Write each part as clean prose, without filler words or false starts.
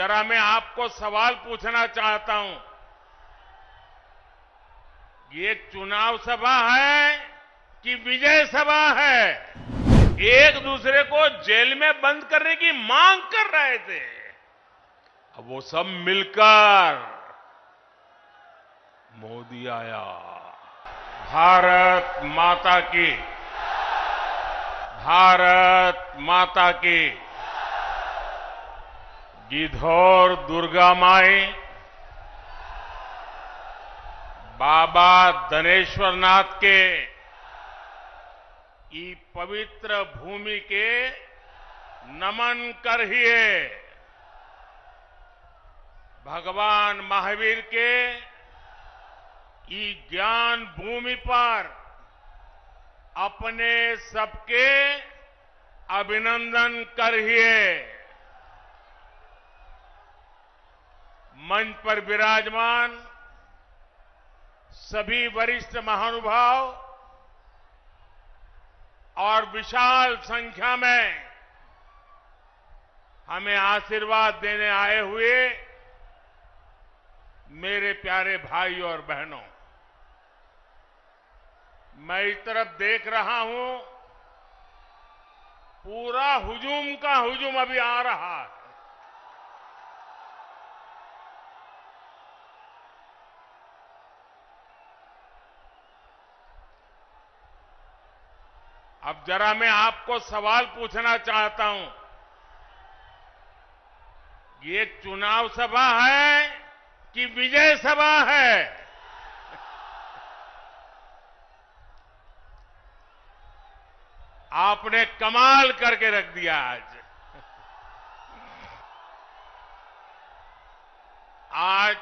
जरा मैं आपको सवाल पूछना चाहता हूं। ये चुनाव सभा है कि विजय सभा है? एक दूसरे को जेल में बंद करने की मांग कर रहे थे। अब वो सब मिलकर मोदी आया। भारत माता की, भारत माता की। गिद्धौर दुर्गा माई, बाबा धनेश्वर नाथ के ई पवित्र भूमि के नमन करिए। भगवान महावीर के ई ज्ञान भूमि पर अपने सबके अभिनंदन करिए। मंच पर विराजमान सभी वरिष्ठ महानुभाव और विशाल संख्या में हमें आशीर्वाद देने आए हुए मेरे प्यारे भाई और बहनों, मैं इस तरफ देख रहा हूं, पूरा हुजूम का हुजूम अभी आ रहा है। अब जरा मैं आपको सवाल पूछना चाहता हूं। ये चुनाव सभा है कि विजय सभा है? आपने कमाल करके रख दिया आज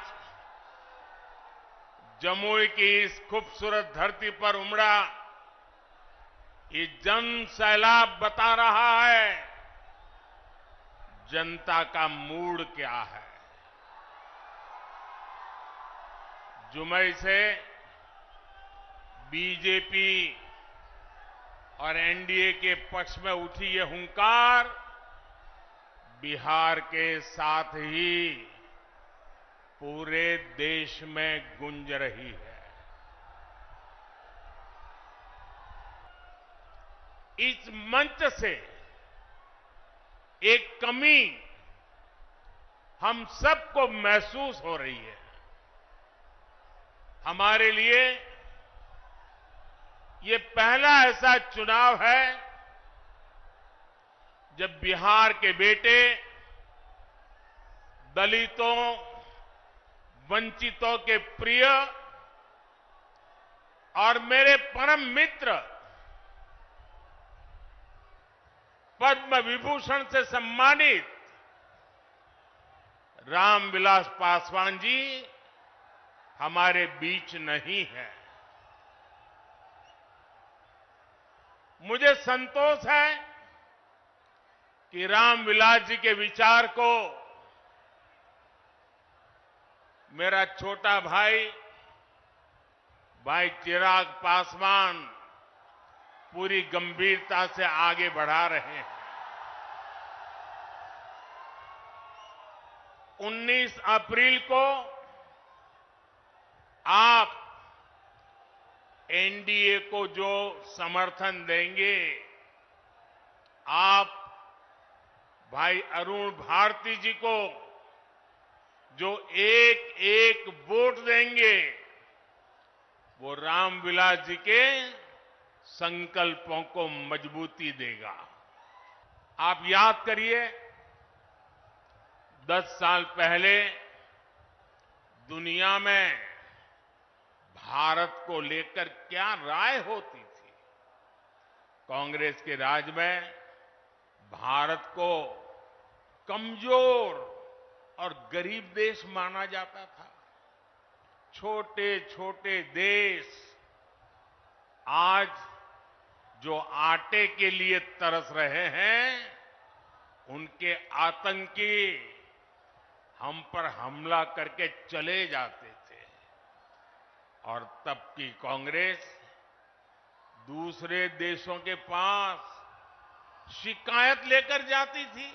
जमुई की इस खूबसूरत धरती पर उमड़ा ये जन सैलाब बता रहा है जनता का मूड क्या है। जुमई से बीजेपी और एनडीए के पक्ष में उठी ये हुंकार बिहार के साथ ही पूरे देश में गूंज रही है। इस मंच से एक कमी हम सबको महसूस हो रही है। हमारे लिए ये पहला ऐसा चुनाव है जब बिहार के बेटे दलितों, वंचितों के प्रिय और मेरे परम मित्र पद्म विभूषण से सम्मानित रामविलास पासवान जी हमारे बीच नहीं है। मुझे संतोष है कि रामविलास जी के विचार को मेरा छोटा भाई चिराग पासवान पूरी गंभीरता से आगे बढ़ा रहे हैं। 19 अप्रैल को आप एनडीए को जो समर्थन देंगे, आप भाई अरुण भारती जी को जो एक एक वोट देंगे, वो रामविलास जी के संकल्पों को मजबूती देगा। आप याद करिए, 10 साल पहले दुनिया में भारत को लेकर क्या राय होती थी। कांग्रेस के राज में भारत को कमजोर और गरीब देश माना जाता था। छोटे छोटे देश आज जो आटे के लिए तरस रहे हैं, उनके आतंकी हम पर हमला करके चले जाते थे और तब की कांग्रेस दूसरे देशों के पास शिकायत लेकर जाती थी।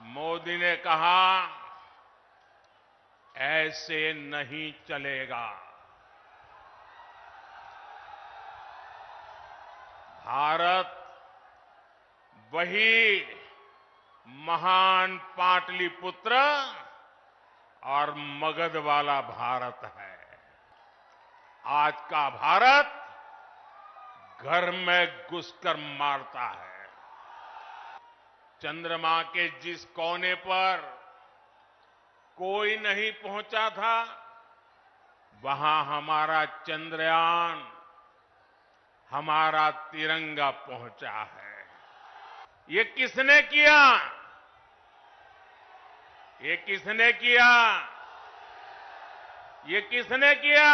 मोदी ने कहा, ऐसे नहीं चलेगा। भारत वही महान पाटलिपुत्र और मगध वाला भारत है। आज का भारत घर में घुसकर मारता है। चंद्रमा के जिस कोने पर कोई नहीं पहुंचा था, वहां हमारा चंद्रयान, हमारा तिरंगा पहुंचा है। ये किसने किया? ये किसने किया? ये किसने किया?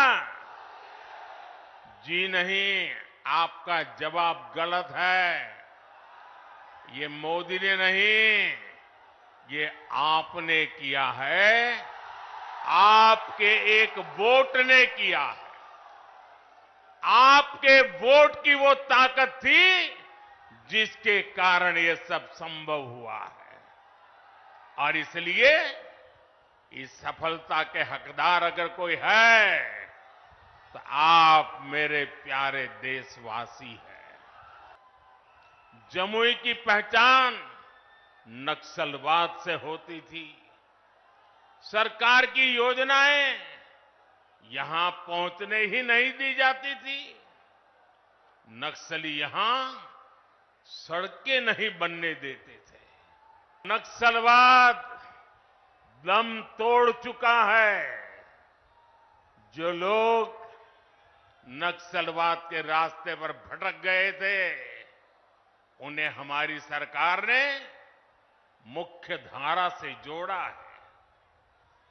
जी नहीं, आपका जवाब गलत है। ये मोदी ने नहीं, ये आपने किया है। आपके एक वोट ने किया है। आपके वोट की वो ताकत थी जिसके कारण ये सब संभव हुआ है। और इसलिए इस सफलता के हकदार अगर कोई है तो आप मेरे प्यारे देशवासी हैं। जमुई की पहचान नक्सलवाद से होती थी। सरकार की योजनाएं यहां पहुंचने ही नहीं दी जाती थी। नक्सली यहां सड़कें नहीं बनने देते थे। नक्सलवाद दम तोड़ चुका है। जो लोग नक्सलवाद के रास्ते पर भटक गए थे, उन्हें हमारी सरकार ने मुख्य धारा से जोड़ा है।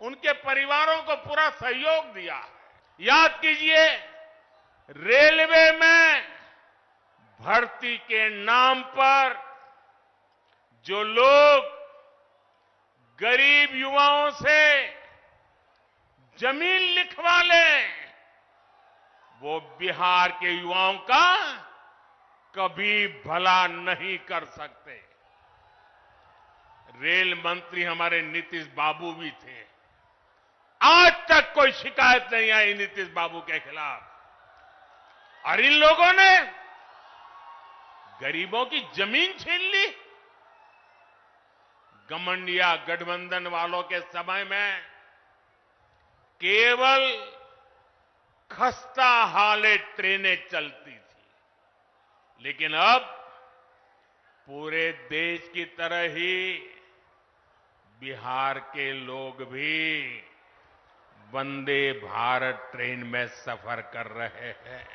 उनके परिवारों को पूरा सहयोग दिया है। याद कीजिए, रेलवे में भर्ती के नाम पर जो लोग गरीब युवाओं से जमीन लिखवा लें, वो बिहार के युवाओं का कभी भला नहीं कर सकते। रेल मंत्री हमारे नीतीश बाबू भी थे। आज तक कोई शिकायत नहीं आई नीतीश बाबू के खिलाफ। और इन लोगों ने गरीबों की जमीन छीन ली। गठबंधन गठबंधन वालों के समय में केवल खस्ता हाले ट्रेनें चलती थी, लेकिन अब पूरे देश की तरह ही बिहार के लोग भी वंदे भारत ट्रेन में सफर कर रहे हैं।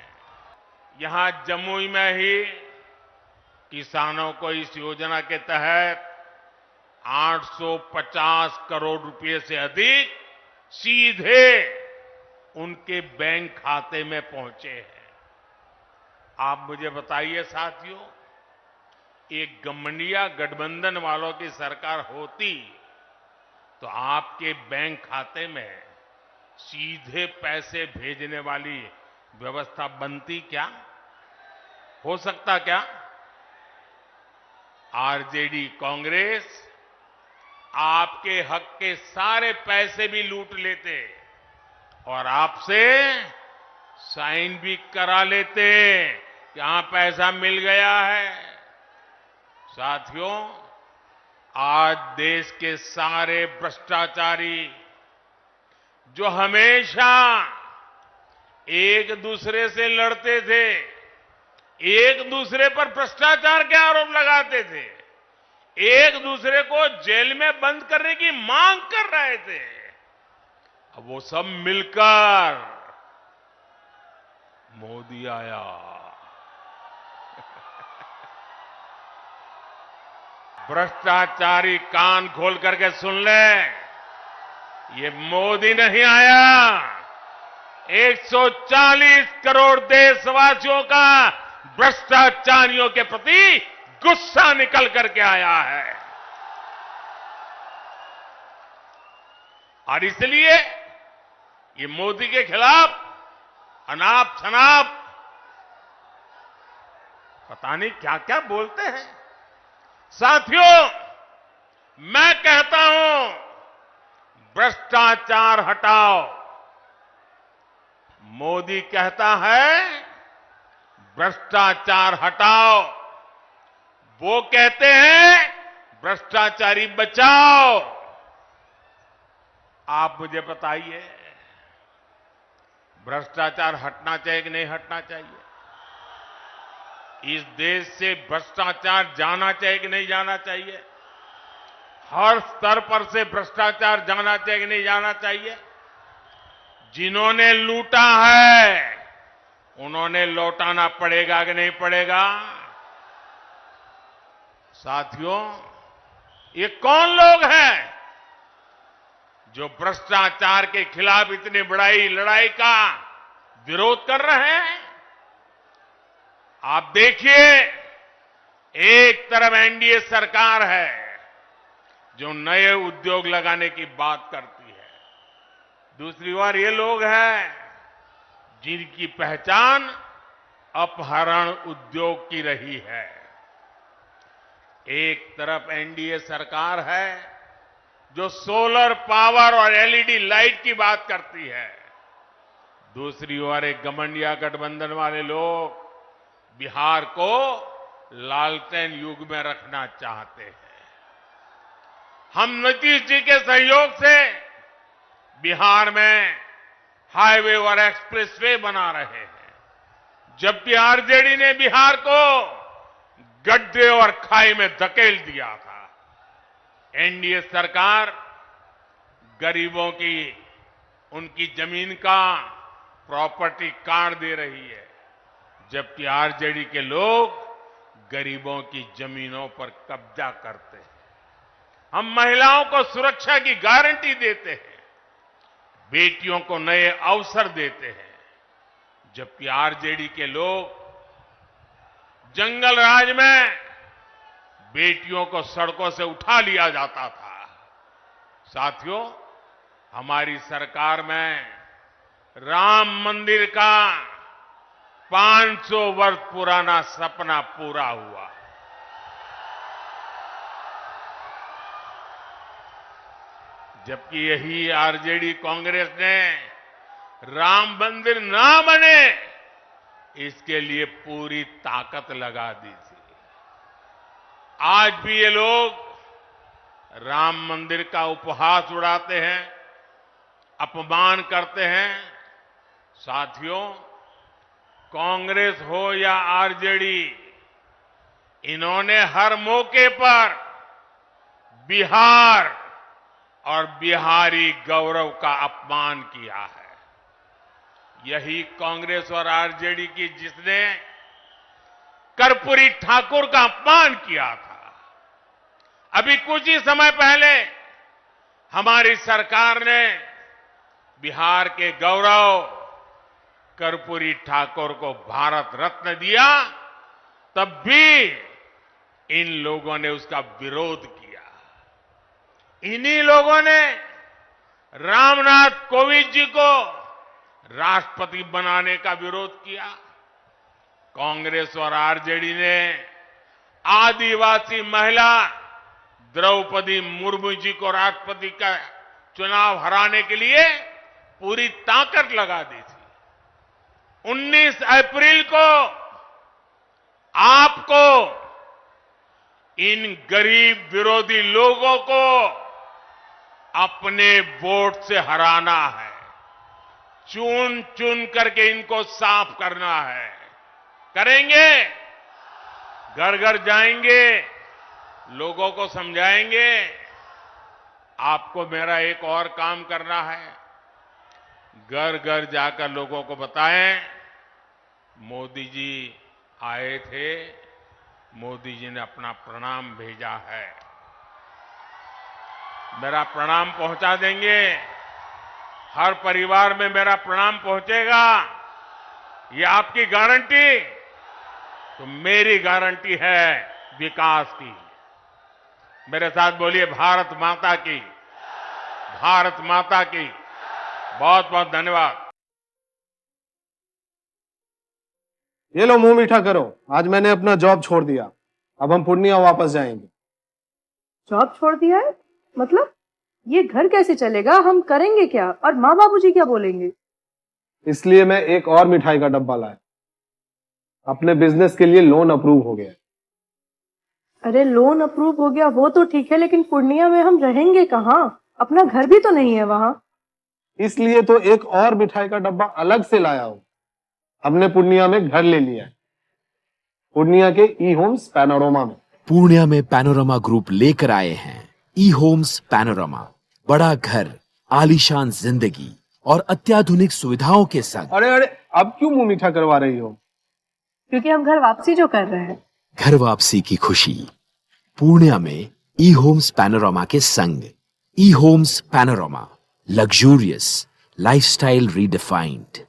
यहां जमुई में ही किसानों को इस योजना के तहत 850 करोड़ रुपए से अधिक सीधे उनके बैंक खाते में पहुंचे हैं। आप मुझे बताइए साथियों, एक गठबंधन वालों की सरकार होती तो आपके बैंक खाते में सीधे पैसे भेजने वाली व्यवस्था बनती क्या? हो सकता क्या? आरजेडी कांग्रेस आपके हक के सारे पैसे भी लूट लेते और आपसे साइन भी करा लेते कि यहां पैसा मिल गया है। साथियों, आज देश के सारे भ्रष्टाचारी जो हमेशा एक दूसरे से लड़ते थे, एक दूसरे पर भ्रष्टाचार के आरोप लगाते थे, एक दूसरे को जेल में बंद करने की मांग कर रहे थे, अब वो सब मिलकर मोदी आया। भ्रष्टाचारी कान खोल करके सुन ले, ये मोदी नहीं आया, 140 करोड़ देशवासियों का भ्रष्टाचारियों के प्रति गुस्सा निकल करके आया है। और इसलिए ये मोदी के खिलाफ अनाप शनाप पता नहीं क्या क्या बोलते हैं। साथियों, मैं कहता हूं भ्रष्टाचार हटाओ। मोदी कहता है भ्रष्टाचार हटाओ। वो कहते हैं भ्रष्टाचारी बचाओ। आप मुझे बताइए, भ्रष्टाचार हटना चाहिए कि नहीं हटना चाहिए? इस देश से भ्रष्टाचार जाना चाहिए कि नहीं जाना चाहिए? हर स्तर पर से भ्रष्टाचार जाना चाहिए कि नहीं जाना चाहिए? जिन्होंने लूटा है उन्होंने लौटाना पड़ेगा कि नहीं पड़ेगा? साथियों, ये कौन लोग हैं जो भ्रष्टाचार के खिलाफ इतनी बड़ी लड़ाई का विरोध कर रहे हैं? आप देखिए, एक तरफ एनडीए सरकार है जो नए उद्योग लगाने की बात करती है, दूसरी ओर ये लोग हैं जिनकी पहचान अपहरण उद्योग की रही है। एक तरफ एनडीए सरकार है जो सोलर पावर और एलईडी लाइट की बात करती है, दूसरी ओर एक गठबंधन गठबंधन वाले लोग बिहार को लालटेन युग में रखना चाहते हैं। हम नीतीश जी के सहयोग से बिहार में हाईवे और एक्सप्रेसवे बना रहे हैं, जबकि आरजेडी ने बिहार को गड्ढे और खाई में धकेल दिया था। एनडीए सरकार गरीबों की उनकी जमीन का प्रॉपर्टी कार्ड दे रही है, जबकि आरजेडी के लोग गरीबों की जमीनों पर कब्जा करते हैं। हम महिलाओं को सुरक्षा की गारंटी देते हैं, बेटियों को नए अवसर देते हैं, जबकि आरजेडी के लोग जंगल राज में बेटियों को सड़कों से उठा लिया जाता था। साथियों, हमारी सरकार में राम मंदिर का 500 वर्ष पुराना सपना पूरा हुआ। जबकि यही आरजेडी कांग्रेस ने राम मंदिर ना बने इसके लिए पूरी ताकत लगा दी थी। आज भी ये लोग राम मंदिर का उपहास उड़ाते हैं, अपमान करते हैं। साथियों, कांग्रेस हो या आरजेडी, इन्होंने हर मौके पर बिहार और बिहारी गौरव का अपमान किया है। यही कांग्रेस और आरजेडी की जिसने कर्पूरी ठाकुर का अपमान किया था। अभी कुछ ही समय पहले हमारी सरकार ने बिहार के गौरव कर्पूरी ठाकुर को भारत रत्न दिया, तब भी इन लोगों ने उसका विरोध किया। इन्हीं लोगों ने रामनाथ कोविंद जी को राष्ट्रपति बनाने का विरोध किया। कांग्रेस और आरजेडी ने आदिवासी महिला द्रौपदी मुर्मू जी को राष्ट्रपति का चुनाव हराने के लिए पूरी ताकत लगा दी थी। 19 अप्रैल को आपको इन गरीब विरोधी लोगों को अपने वोट से हराना है। चुन चुन करके इनको साफ करना है। करेंगे? घर घर जाएंगे, लोगों को समझाएंगे। आपको मेरा एक और काम करना है, घर घर जाकर लोगों को बताएं, मोदी जी आए थे, मोदी जी ने अपना प्रणाम भेजा है। मेरा प्रणाम पहुंचा देंगे, हर परिवार में मेरा प्रणाम पहुंचेगा, ये आपकी गारंटी? तो मेरी गारंटी है विकास की। मेरे साथ बोलिए, भारत माता की, भारत माता की। बहुत बहुत धन्यवाद। ये लो, मुंह मीठा करो। आज मैंने अपना जॉब छोड़ दिया, अब हम पूर्णिया वापस जाएंगे। जॉब छोड़ दिया है? मतलब ये घर कैसे चलेगा? हम करेंगे क्या? और माँ बाबूजी क्या बोलेंगे? इसलिए मैं एक और मिठाई का डब्बा लाया। अपने बिजनेस के लिए लोन अप्रूव हो गया। अरे लोन अप्रूव हो गया वो तो ठीक है, लेकिन पूर्णिया में हम रहेंगे कहाँ? अपना घर भी तो नहीं है वहां। इसलिए तो एक और मिठाई का डब्बा अलग से लाया हूं। हमने पूर्णिया में घर ले लिया है, पूर्णिया के ई होम्स पैनोरमा में। पूर्णिया में पैनोरमा ग्रुप लेकर आए हैं ई होम्स पैनोरमा। बड़ा घर, आलीशान जिंदगी और अत्याधुनिक सुविधाओं के संग। अरे अरे, अब क्यों मुंह मीठा करवा रही हो? क्योंकि हम घर वापसी जो कर रहे हैं। घर वापसी की खुशी पूर्णिया में ई होम्स पैनोरमा के संग। E homes panorama, luxurious lifestyle redefined.